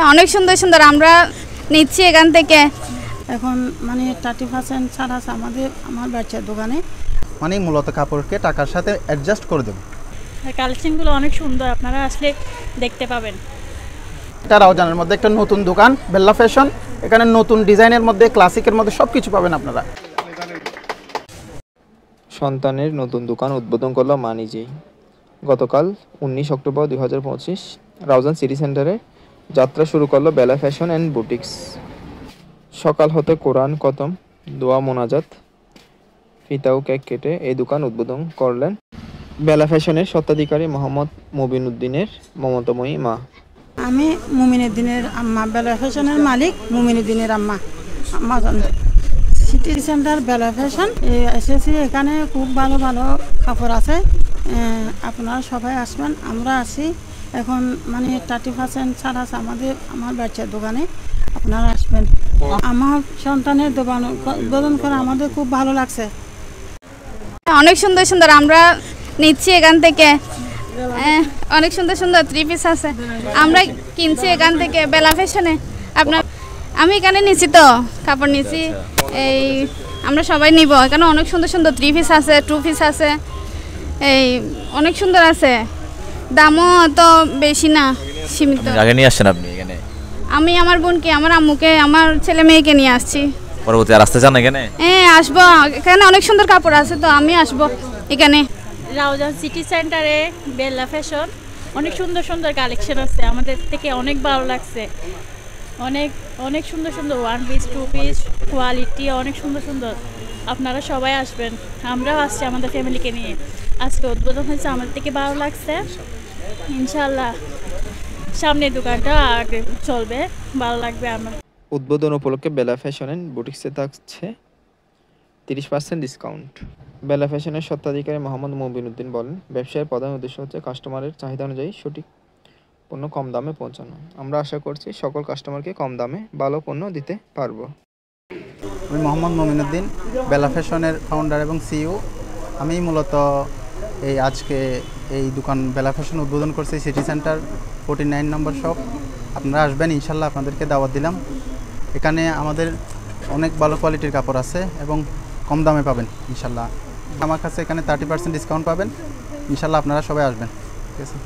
অনেক সুন্দর সুন্দর আমরা নিচ্ছি এখান থেকে। এখন মানে 30% ছাড় আছে আমার বাচ্চার দোকানে। মানে মূলত কাপড়কে টাকার সাথে অ্যাডজাস্ট করে দেবো। কালেকশনগুলো অনেক সুন্দর, আপনারা আসলে দেখতে পাবেন। এটা রাউজানের মধ্যে একটা নতুন দোকান বেল্লা ফ্যাশন। এখানে নতুন ডিজাইনের মধ্যে ক্লাসিকের মধ্যে সব কিছু পাবেন আপনারা। সন্তানের নতুন দোকান উদ্বোধন করল মা নিজেই। গতকাল 19 অক্টোবর 2025 রাউজান সিটি সেন্টারে যাত্রা শুরু করলো বেলা ফ্যাশন অ্যান্ড বুটিক্স। সকাল হতে কোরআন খতম, দোয়া মোনাজাত, ফিতাও কেক কেটে এই দোকান উদ্বোধন করলেন বেলা ফ্যাশনের স্বত্বাধিকারী মোহাম্মদ মুবিন উদ্দিনের মমতাময়ী মা। আমি মুমিনুদ্দিনের আম্মা, বেলা ফ্যাশনের মালিক মুমিনুদ্দিনের আম্মা। সিটি সেন্টার বেলা ফ্যাশন এসেছি, এখানে খুব ভালো ভালো কাপড় আছে। আপনারা সবাই আসবেন। আমরা আছি এখন মানে 30% ছাড় আছে আমার বাচ্চার দোকানে। আপনারা আসবেন। আমার সন্তানের দোকান উদ্বোধন করে আমাদের খুব ভালো লাগছে। অনেক সুন্দর সুন্দর আমরা নিচ্ছি এখান থেকে। অনেক সুন্দর সুন্দর 3 পিস আছে, আমরা কিনছি এখান থেকে বেলা ফ্যাশনে। আমি এখানে নিচ্ছি তো কাপড় নিচ্ছি, এই আমরা সবাই নিব। এখানে অনেক সুন্দর সুন্দর 3 পিস আছে, 2 পিস আছে, এই অনেক সুন্দর আছে। দামও তো বেশি না, সীমিত। আগে নিয়ে আসছেন আপনি এখানে? আমি আমার বোনকে, আমার আম্মুকে, আমার ছেলে মেয়েকে নিয়ে আসছি। পরবর্তী আর আসতে চান এখানে? হ্যাঁ আসবো, এখানে অনেক সুন্দর কাপড় আছে, তো আমি আসবো এখানে। রাউজান সিটি সেন্টারে বেলা ফ্যাশন অনেক সুন্দর সুন্দর কালেকশন আছে, আমাদের থেকে অনেক ভালো লাগছে। অনেক অনেক সুন্দর সুন্দর 1 পিস 2 পিস কোয়ালিটি অনেক সুন্দর সুন্দর। আপনারা সবাই আসবেন, আমরাও আসছি আমাদের ফ্যামিলিকে নিয়ে। আজকে উদ্বোধন হয়েছে, আমাদের থেকে ভালো লাগছে। ইনশাল্লাহ সামনের দোকানটা আগে চলবে, ভালো লাগবে আমার। উদ্বোধন উপলক্ষে বেলা ফ্যাশন অ্যান্ড বুটিক্সে থাকছে 30% ডিসকাউন্ট। বেলা ফ্যাশনের স্বত্বাধিকারী মোহাম্মদ মুবিন উদ্দিন বলেন, ব্যবসায়ের প্রধান উদ্দেশ্য হচ্ছে কাস্টমারের চাহিদা অনুযায়ী সঠিক পণ্য কম দামে পৌঁছানো। আমরা আশা করছি সকল কাস্টমারকে কম দামে ভালো পণ্য দিতে পারবো। আমি মোহাম্মদ মুবিন উদ্দিন, বেলা ফ্যাশনের ফাউন্ডার এবং সিইও। আমি মূলত আজকে এই দোকান বেলা ফ্যাশন উদ্বোধন করছি সিটি সেন্টার 49 নম্বর শপ। আপনারা আসবেন, ইনশাল্লাহ আপনাদেরকে দাওয়াত দিলাম। এখানে আমাদের অনেক ভালো কোয়ালিটির কাপড় আছে এবং কম দামে পাবেন ইনশাল্লাহ। আমার কাছে এখানে 30% ডিসকাউন্ট পাবেন ইনশাল্লাহ। আপনারা সবাই আসবেন, ঠিক আছে?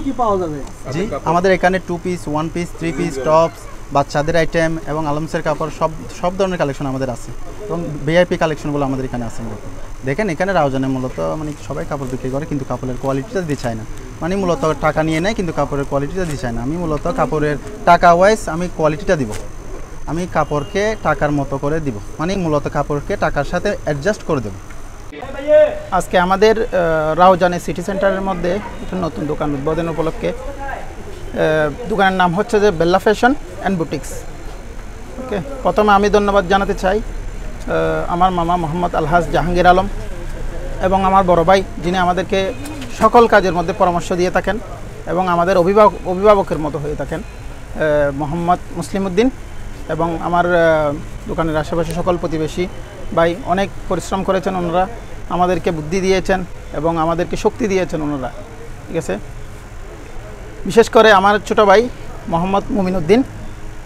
কি পাওয়া যাবে? জি, আমাদের এখানে 2 পিস 1 পিস 3 পিস টপস, বাচ্চাদের আইটেম এবং আলমসের কাপড় সব ধরনের কালেকশন আমাদের আছে এবং ভিআইপি কালেকশনগুলো আমাদের এখানে আছে। মূলত দেখেন এখানে রাউজানে মূলত মানে সবাই কাপড় বিক্রি করে, কিন্তু কাপড়ের কোয়ালিটিটা দিতে চায় না। মানে মূলত টাকা নিয়ে নেয় কিন্তু কাপড়ের কোয়ালিটিটা দিতে চায় না। আমি মূলত কাপড়ের টাকা ওয়াইজ আমি কোয়ালিটিটা দিব। আমি কাপড়কে টাকার মতো করে দিব, মানে মূলত কাপড়কে টাকার সাথে অ্যাডজাস্ট করে দেব। আজকে আমাদের রাউজানে সিটি সেন্টারের মধ্যে একটা নতুন দোকান উদ্বোধন উপলক্ষে। দোকানের নাম হচ্ছে যে বেল্লা ফ্যাশন অ্যান্ড বুটিক্স। ওকে, প্রথমে আমি ধন্যবাদ জানাতে চাই আমার মামা মোহাম্মদ আলহাজ জাহাঙ্গীর আলম এবং আমার বড় ভাই, যিনি আমাদেরকে সকল কাজের মধ্যে পরামর্শ দিয়ে থাকেন এবং আমাদের অভিভাবকের মতো হয়ে থাকেন, মোহাম্মদ মুসলিম উদ্দিন। এবং আমার দোকানের আশেপাশে সকল প্রতিবেশী ভাই অনেক পরিশ্রম করেছেন, ওনারা আমাদেরকে বুদ্ধি দিয়েছেন এবং আমাদেরকে শক্তি দিয়েছেন ওনারা, ঠিক আছে? বিশেষ করে আমার ছোটো ভাই মোহাম্মদ মুবিন উদ্দিন,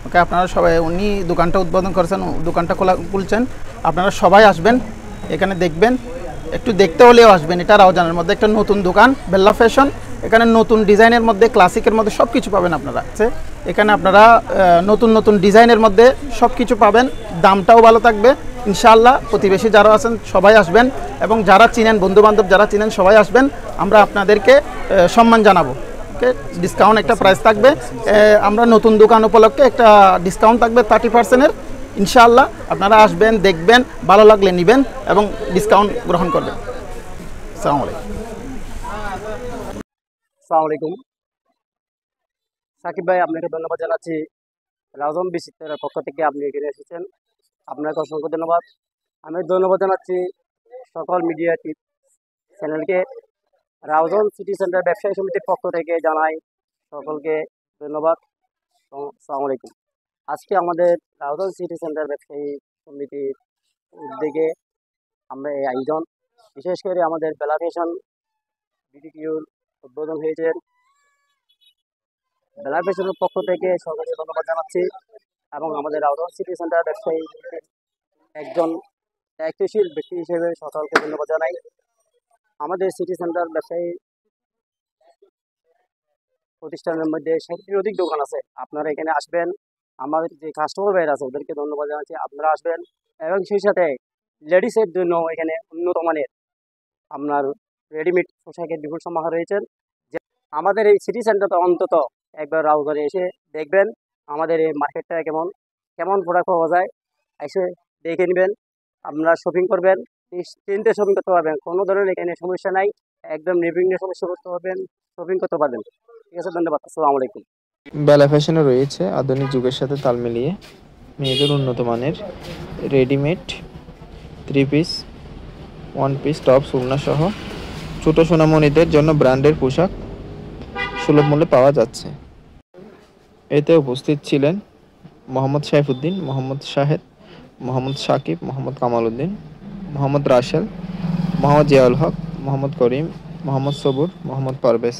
ওকে আপনারা সবাই, উনি দোকানটা উদ্বোধন করেছেন, দোকানটা খুলছেন। আপনারা সবাই আসবেন, এখানে দেখবেন, একটু দেখতে হলেও আসবেন। এটা রাউজানের মধ্যে একটা নতুন দোকান বেল্লা ফ্যাশন। এখানে নতুন ডিজাইনের মধ্যে ক্লাসিকের মধ্যে সব কিছু পাবেন আপনারা। এখানে আপনারা নতুন নতুন ডিজাইনের মধ্যে সব কিছু পাবেন, দামটাও ভালো থাকবে ইনশাআল্লাহ। প্রতিবেশী যারা আছেন সবাই আসবেন এবং যারা চিনেন, বন্ধুবান্ধব যারা চিনেন সবাই আসবেন। আমরা আপনাদেরকে সম্মান জানাবো। ওকে, ডিসকাউন্ট একটা প্রাইস থাকবে। আমরা নতুন দোকান উপলক্ষে একটা ডিসকাউন্ট থাকবে 30%-এর ইনশাআল্লাহ। আপনারা আসবেন, দেখবেন, ভালো লাগলে নেবেন এবং ডিসকাউন্ট গ্রহণ করবেন। আসসালামু আলাইকুম। আসসালামু আলাইকুম সাকিব ভাই, আপনাকে ধন্যবাদ জানাচ্ছি। রাউজান বিচিত্রের পক্ষ থেকে আপনি এখানে এসেছেন, আপনাকে অসংখ্য ধন্যবাদ। আমি ধন্যবাদ জানাচ্ছি সকল মিডিয়া চ্যানেলকে। রাউজান সিটি সেন্টার ব্যবসায়ী সমিতির পক্ষ থেকে জানাই সকলকে ধন্যবাদ। আসসালামু আলাইকুম। আজকে আমাদের রাউজান সিটি সেন্টার ব্যবসায়ী সমিতির উদ্যোগে আমরা এই আয়োজন, বিশেষ করে আমাদের বেলা ফ্যাশন বিটিকিউর উদ্বোধন হয়েছে। বেলা ফ্যাশনের পক্ষ থেকে সকলকে ধন্যবাদ জানাচ্ছি এবং আমাদের রাউজান সিটি সেন্টার ব্যবসায়ী একজন দায়িত্বশীল ব্যক্তি হিসেবে সকলকে ধন্যবাদ জানাই। আমাদের সিটি সেন্টার ব্যবসায়ী প্রতিষ্ঠানের মধ্যে 60টির অধিক দোকান আছে। আপনারা এখানে আসবেন, আমাদের যে কাস্টমার ভাইরা আছে ওদেরকে ধন্যবাদ জানাচ্ছি, আপনারা আসবেন এবং সেই সাথে লেডিসের জন্য এখানে উন্নত মানের আপনার রেডিমেড পোশাকের বিপুল সমাহার রয়েছেন। যে আমাদের এই সিটি সেন্টারটা অন্তত একবার রাউজানে এসে দেখবেন আমাদের এই মার্কেটটা কেমন প্রোডাক্ট পাওয়া যায়, এসে দেখে নেবেন, আপনারা শপিং করবেন, নিশ্চিন্তে শপিং করতে পারবেন, কোনো ধরনের এখানে সমস্যা নাই, একদম নির্বিঘ্নে সমস্যা করতে পারবেন, শপিং করতে পারবেন। ঠিক আছে, ধন্যবাদ, আসসালামু আলাইকুম। বেলা ফ্যাশনে রয়েছে আধুনিক যুগের সাথে তাল মিলিয়ে মেয়েদের উন্নত মানের রেডিমেড 3 পিস 1 পিস টপস ওড়না সহ ছোট সোনামণিদের জন্য ব্র্যান্ডের পোশাক সুলভ মূল্যে পাওয়া যাচ্ছে। এতে উপস্থিত ছিলেন মোহাম্মদ সাইফুদ্দিন, মোহাম্মদ শাহেদ, মোহাম্মদ সাকিব, মোহাম্মদ কামাল উদ্দিন, মোহাম্মদ রাসেল, মোহাম্মদ জিয়াউল হক, মোহাম্মদ করিম, মোহাম্মদ সবুর, মোহাম্মদ পারভেজ।